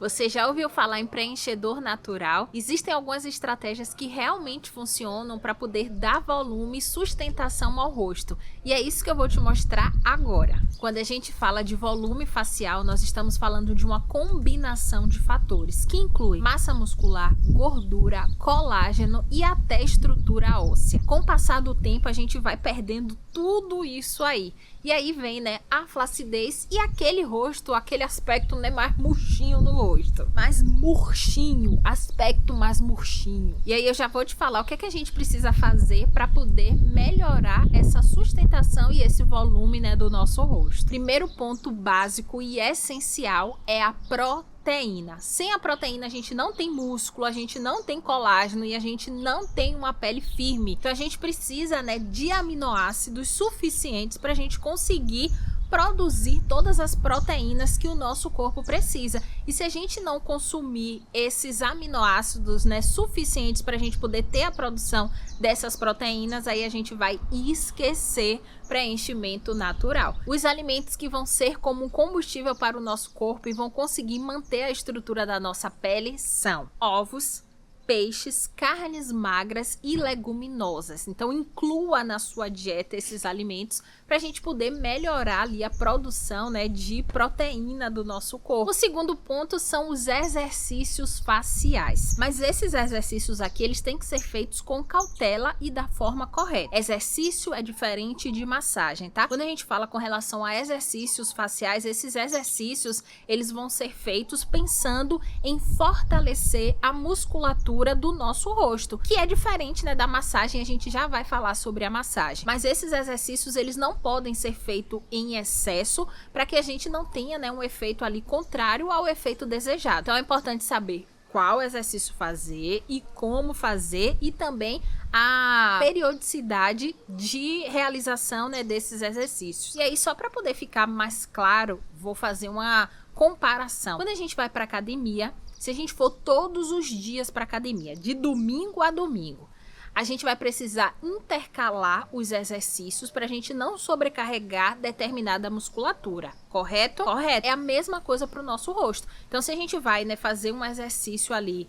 Você já ouviu falar em preenchedor natural? Existem algumas estratégias que realmente funcionam para poder dar volume e sustentação ao rosto. E é isso que eu vou te mostrar agora. Quando a gente fala de volume facial, nós estamos falando de uma combinação de fatores que inclui massa muscular, gordura, colágeno e até estrutura óssea. Com o passar do tempo, a gente vai perdendo tudo isso aí. E aí vem, né, a flacidez e aquele rosto, aquele aspecto, né, mais murchinho no rosto. Mais murchinho, aspecto mais murchinho. E aí eu já vou te falar o que é que a gente precisa fazer para poder melhorar essa sustentação e esse volume, né, do nosso rosto. Primeiro ponto básico e essencial é a proteína. Sem a proteína a gente não tem músculo, a gente não tem colágeno e a gente não tem uma pele firme. Então a gente precisa, né, de aminoácidos suficientes para a gente conseguir produzir todas as proteínas que o nosso corpo precisa. E se a gente não consumir esses aminoácidos, né, suficientes para a gente poder ter a produção dessas proteínas, aí a gente vai esquecer preenchimento natural. Os alimentos que vão ser como um combustível para o nosso corpo e vão conseguir manter a estrutura da nossa pele são ovos, peixes, carnes magras e leguminosas. Então inclua na sua dieta esses alimentos para a gente poder melhorar ali a produção, né, de proteína do nosso corpo. O segundo ponto são os exercícios faciais. Mas esses exercícios aqui, eles têm que ser feitos com cautela e da forma correta. Exercício é diferente de massagem, tá? Quando a gente fala com relação a exercícios faciais, esses exercícios, eles vão ser feitos pensando em fortalecer a musculatura do nosso rosto, que é diferente, né, da massagem. A gente já vai falar sobre a massagem, mas esses exercícios eles não podem ser feitos em excesso para que a gente não tenha, né, um efeito ali contrário ao efeito desejado. Então é importante saber qual exercício fazer e como fazer e também a periodicidade de realização, né, desses exercícios. E aí, só para poder ficar mais claro, vou fazer uma comparação. Quando a gente vai para academia, se a gente for todos os dias para academia, de domingo a domingo, a gente vai precisar intercalar os exercícios para a gente não sobrecarregar determinada musculatura, correto? Correto. É a mesma coisa para o nosso rosto. Então, se a gente vai, né, fazer um exercício ali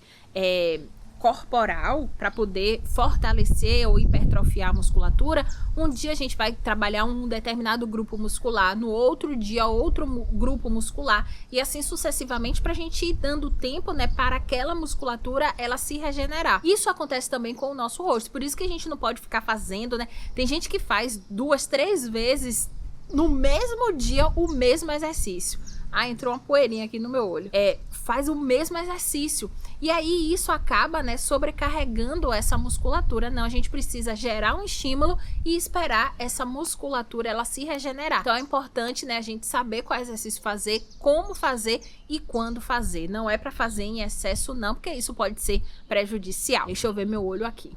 corporal para poder fortalecer ou hipertrofiar a musculatura, um dia a gente vai trabalhar um determinado grupo muscular, no outro dia outro grupo muscular e assim sucessivamente para a gente ir dando tempo, né, para aquela musculatura ela se regenerar. Isso acontece também com o nosso rosto, por isso que a gente não pode ficar fazendo, né? Tem gente que faz 2, 3 vezes no mesmo dia o mesmo exercício. Ah, entrou uma poeirinha aqui no meu olho. Faz o mesmo exercício. E aí isso acaba, né, sobrecarregando essa musculatura. Não, a gente precisa gerar um estímulo e esperar essa musculatura ela se regenerar. Então é importante, né, a gente saber qual exercício fazer, como fazer e quando fazer. Não é para fazer em excesso não, porque isso pode ser prejudicial. Deixa eu ver meu olho aqui.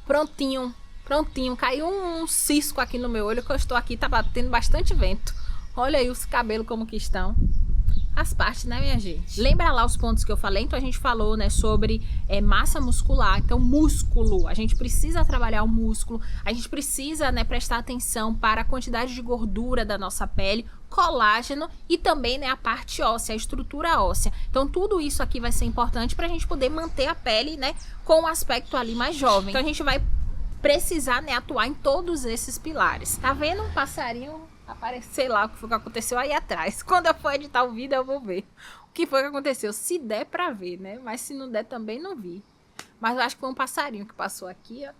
Prontinho, prontinho. Caiu um cisco aqui no meu olho que eu estou aqui, tá batendo bastante vento. Olha aí os cabelos como que estão. As partes, né, minha gente? Lembra lá os pontos que eu falei? Então a gente falou, né, sobre massa muscular. Então músculo, a gente precisa trabalhar o músculo. A gente precisa, né, prestar atenção para a quantidade de gordura da nossa pele, colágeno e também, né, a parte óssea, a estrutura óssea. Então tudo isso aqui vai ser importante para a gente poder manter a pele, né, com um aspecto ali mais jovem. Então a gente vai precisar, né, atuar em todos esses pilares. Tá vendo um passarinho aparecer lá, o que foi que aconteceu aí atrás? Quando eu for editar o vídeo eu vou ver o que foi que aconteceu, se der pra ver, né? Mas se não der também não vi. Mas eu acho que foi um passarinho que passou aqui, ó.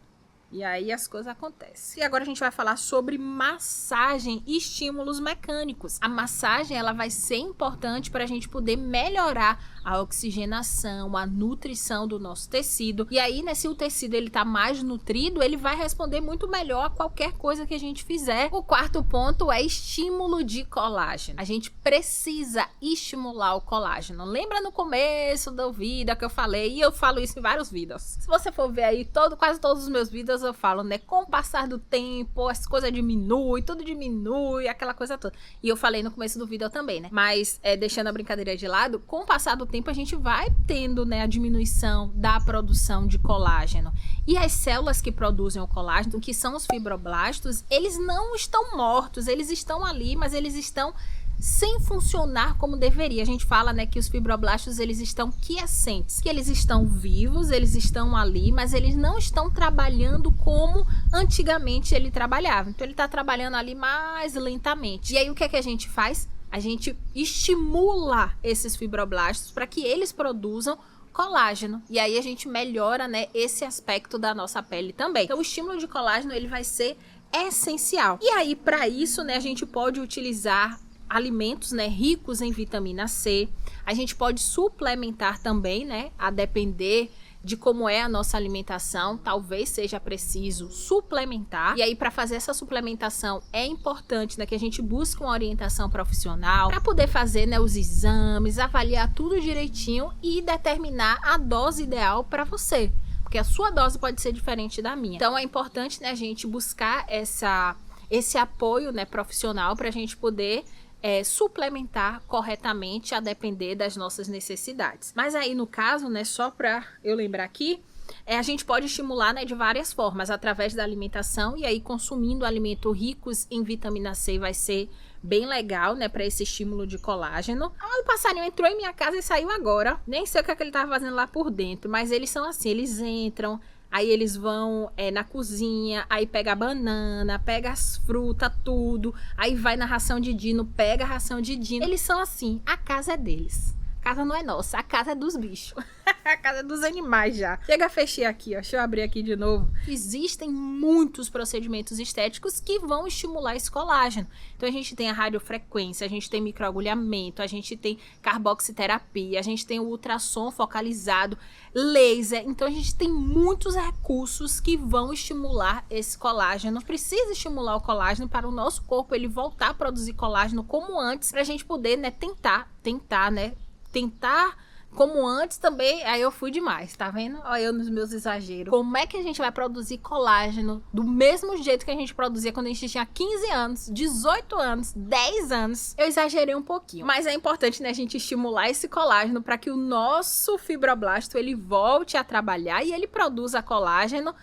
E aí as coisas acontecem. E agora a gente vai falar sobre massagem e estímulos mecânicos. A massagem ela vai ser importante para a gente poder melhorar a oxigenação, a nutrição do nosso tecido. E aí, né, se o tecido ele tá mais nutrido, ele vai responder muito melhor a qualquer coisa que a gente fizer. O quarto ponto é estímulo de colágeno. A gente precisa estimular o colágeno. Lembra no começo do vídeo que eu falei? E eu falo isso em vários vídeos. Se você for ver aí, quase todos os meus vídeos eu falo, né, com o passar do tempo, as coisas diminuem, tudo diminui, aquela coisa toda. E eu falei no começo do vídeo também, né? Mas, deixando a brincadeira de lado, com o passar do tempo a gente vai tendo, né, a diminuição da produção de colágeno. E as células que produzem o colágeno, que são os fibroblastos, eles não estão mortos, eles estão ali, mas eles estão sem funcionar como deveria. A gente fala, né, que os fibroblastos eles estão quiescentes, que eles estão vivos, eles estão ali, mas eles não estão trabalhando como antigamente ele trabalhava. Então ele está trabalhando ali mais lentamente. E aí o que é que a gente faz? A gente estimula esses fibroblastos para que eles produzam colágeno. E aí a gente melhora, né, esse aspecto da nossa pele também. Então o estímulo de colágeno ele vai ser essencial. E aí para isso, né, a gente pode utilizar alimentos, né, ricos em vitamina C. A gente pode suplementar também, né, a depender de como é a nossa alimentação, talvez seja preciso suplementar. E aí para fazer essa suplementação é importante, né, que a gente busque uma orientação profissional para poder fazer, né, os exames, avaliar tudo direitinho e determinar a dose ideal para você, porque a sua dose pode ser diferente da minha. Então é importante, né, a gente buscar esse apoio, né, profissional para a gente poder suplementar corretamente a depender das nossas necessidades. Mas aí no caso, né, só para eu lembrar aqui, a gente pode estimular, né, de várias formas, através da alimentação, e aí consumindo alimentos ricos em vitamina C vai ser bem legal, né, para esse estímulo de colágeno. O passarinho entrou em minha casa e saiu agora. Nem sei o que é que ele tava fazendo lá por dentro, mas eles são assim, eles entram, aí eles vão na cozinha, aí pega a banana, pega as frutas, tudo. Aí vai na ração de Dino, pega a ração de Dino. Eles são assim, a casa é deles. A casa não é nossa, a casa é dos bichos. A casa é dos animais já. Chega, fechei aqui, ó. Deixa eu abrir aqui de novo. Existem muitos procedimentos estéticos que vão estimular esse colágeno. Então a gente tem a radiofrequência, a gente tem microagulhamento, a gente tem carboxiterapia, a gente tem o ultrassom focalizado, laser. Então a gente tem muitos recursos que vão estimular esse colágeno. Precisa estimular o colágeno para o nosso corpo ele voltar a produzir colágeno como antes, para a gente poder, né, tentar como antes também. Aí eu fui demais, tá vendo? Olha eu nos meus exageros. Como é que a gente vai produzir colágeno do mesmo jeito que a gente produzia quando a gente tinha 15 anos, 18 anos, 10 anos? Eu exagerei um pouquinho, mas é importante, né, a gente estimular esse colágeno para que o nosso fibroblasto ele volte a trabalhar e ele produza colágeno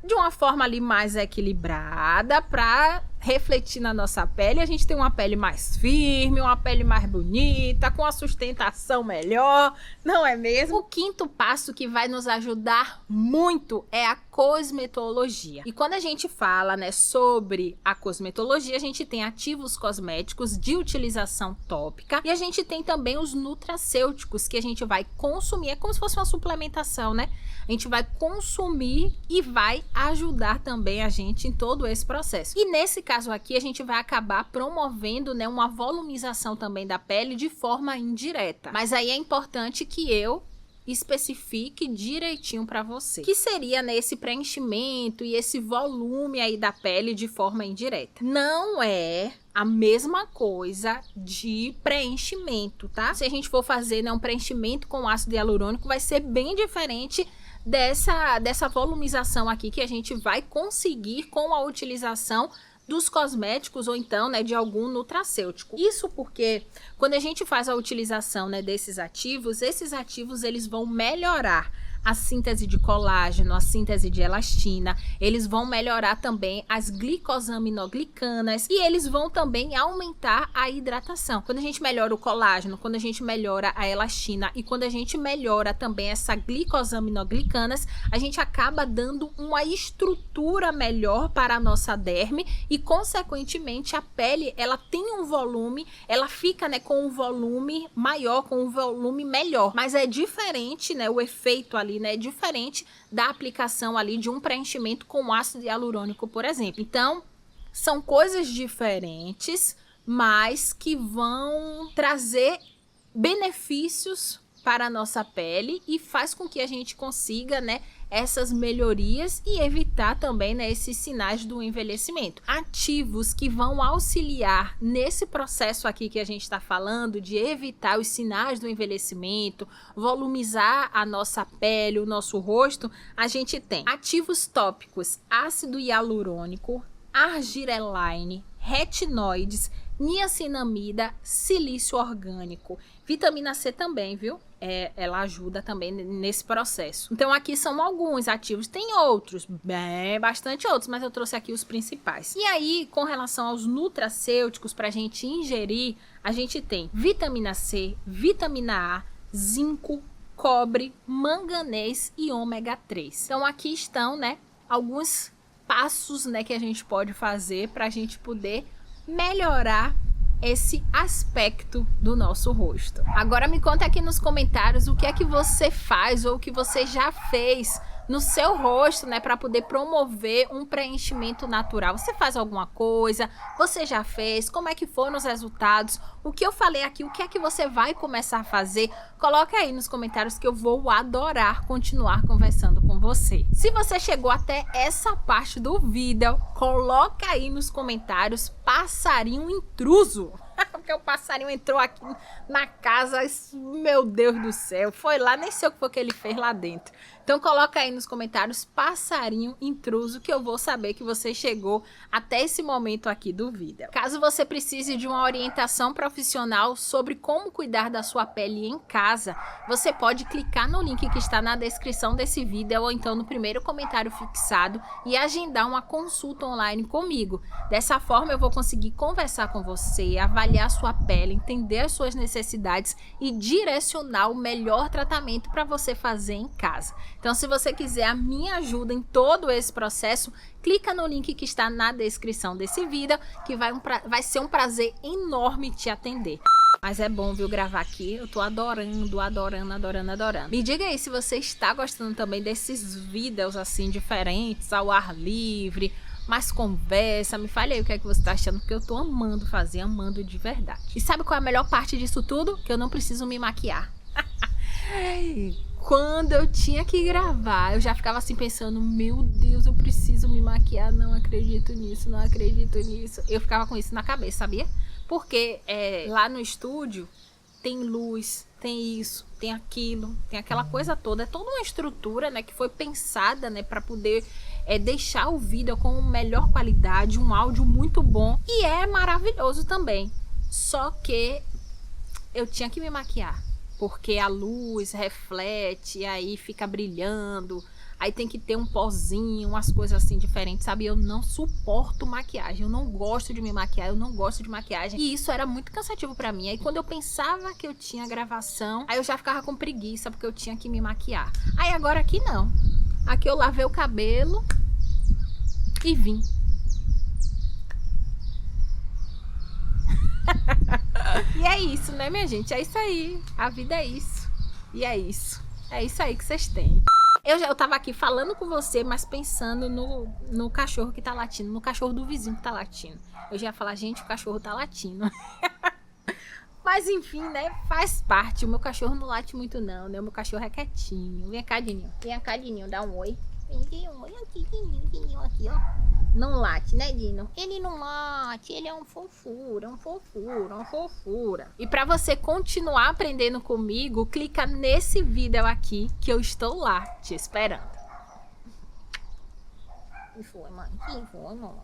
de uma forma ali mais equilibrada para refletir na nossa pele. A gente tem uma pele mais firme, uma pele mais bonita, com a sustentação melhor, não é mesmo? O quinto passo que vai nos ajudar muito é a cosmetologia. E quando a gente fala, né, sobre a cosmetologia, a gente tem ativos cosméticos de utilização tópica e a gente tem também os nutracêuticos que a gente vai consumir, é como se fosse uma suplementação, né? A gente vai consumir e vai ajudar também a gente em todo esse processo. E nesse caso aqui, a gente vai acabar promovendo, né, uma volumização também da pele de forma indireta. Mas aí é importante que eu especifique direitinho para você, que seria, né, esse preenchimento e esse volume aí da pele de forma indireta. Não é a mesma coisa de preenchimento, tá? Se a gente for fazer, né, um preenchimento com ácido hialurônico, vai ser bem diferente dessa volumização aqui que a gente vai conseguir com a utilização dos cosméticos ou então, né, de algum nutracêutico. Isso porque quando a gente faz a utilização, né, desses ativos, esses ativos eles vão melhorar a síntese de colágeno, a síntese de elastina, eles vão melhorar também as glicosaminoglicanas e eles vão também aumentar a hidratação. Quando a gente melhora o colágeno, quando a gente melhora a elastina e quando a gente melhora também essa glicosaminoglicanas, a gente acaba dando uma estrutura melhor para a nossa derme e, consequentemente, a pele, ela tem um volume, ela fica, né, com um volume maior, com um volume melhor, mas é diferente, né, o efeito ali, né, é diferente da aplicação ali de um preenchimento com ácido hialurônico, por exemplo. Então, são coisas diferentes, mas que vão trazer benefícios para a nossa pele e faz com que a gente consiga, né, essas melhorias e evitar também, né, esses sinais do envelhecimento. Ativos que vão auxiliar nesse processo aqui que a gente está falando de evitar os sinais do envelhecimento, volumizar a nossa pele, o nosso rosto, a gente tem ativos tópicos, ácido hialurônico, argireline, retinoides, niacinamida, silício orgânico. Vitamina C também, viu? Ela ajuda também nesse processo. Então aqui são alguns ativos, tem outros, bastante outros, mas eu trouxe aqui os principais. E aí, com relação aos nutracêuticos para a gente ingerir, a gente tem vitamina C, vitamina A, zinco, cobre, manganês e ômega 3. Então aqui estão, né, alguns passos, né, que a gente pode fazer para a gente poder melhorar esse aspecto do nosso rosto. Agora me conta aqui nos comentários o que é que você faz ou o que você já fez no seu rosto, né, para poder promover um preenchimento natural. Você faz alguma coisa? Você já fez? Como é que foram os resultados? O que eu falei aqui, o que é que você vai começar a fazer? Coloca aí nos comentários que eu vou adorar continuar conversando com você. Se você chegou até essa parte do vídeo, coloca aí nos comentários passarinho intruso. Porque o passarinho entrou aqui na casa, meu Deus do céu, foi lá, nem sei o que foi que ele fez lá dentro. Então coloca aí nos comentários passarinho intruso, que eu vou saber que você chegou até esse momento aqui do vídeo. Caso você precise de uma orientação profissional sobre como cuidar da sua pele em casa, você pode clicar no link que está na descrição desse vídeo ou então no primeiro comentário fixado e agendar uma consulta online comigo. Dessa forma eu vou conseguir conversar com você, avaliar a sua pele, entender as suas necessidades e direcionar o melhor tratamento para você fazer em casa. Então, se você quiser a minha ajuda em todo esse processo, clica no link que está na descrição desse vídeo, que vai ser um prazer enorme te atender. Mas é bom, viu, gravar aqui. Eu tô adorando, adorando, adorando, adorando. Me diga aí se você está gostando também desses vídeos assim diferentes, ao ar livre, mais conversa. Me fale aí o que é que você tá achando, porque eu tô amando fazer, amando de verdade. E sabe qual é a melhor parte disso tudo? Que eu não preciso me maquiar. Quando eu tinha que gravar, eu já ficava assim pensando, meu Deus, eu preciso me maquiar, não acredito nisso, não acredito nisso. Eu ficava com isso na cabeça, sabia? Porque lá no estúdio tem luz, tem isso, tem aquilo, tem aquela coisa toda. É toda uma estrutura, né, que foi pensada, né, para poder deixar o vídeo com melhor qualidade, um áudio muito bom. E é maravilhoso também. Só que eu tinha que me maquiar. Porque a luz reflete e aí fica brilhando. Aí tem que ter um pozinho, umas coisas assim diferentes, sabe? Eu não suporto maquiagem, eu não gosto de me maquiar, eu não gosto de maquiagem. E isso era muito cansativo pra mim. Aí quando eu pensava que eu tinha gravação, aí eu já ficava com preguiça porque eu tinha que me maquiar. Aí agora aqui não. Aqui eu lavei o cabelo e vim. E é isso, né, minha gente? É isso aí. A vida é isso. E é isso. É isso aí que vocês têm. Eu tava aqui falando com você, mas pensando no cachorro que tá latindo, no cachorro do vizinho que tá latindo. Eu já ia falar, gente, o cachorro tá latindo. Mas enfim, né? Faz parte. O meu cachorro não late muito não, né? O meu cachorro é quietinho. Vem cá, Dininho. Vem cá, Dininho. Dá um oi. Vem um oi aqui, Dininho aqui, ó. Não late, né, Dino? Ele não late, ele é um fofura, um fofura, um fofura. E pra você continuar aprendendo comigo, clica nesse vídeo aqui, que eu estou lá te esperando. Que foi, mãe? Que foi, mãe?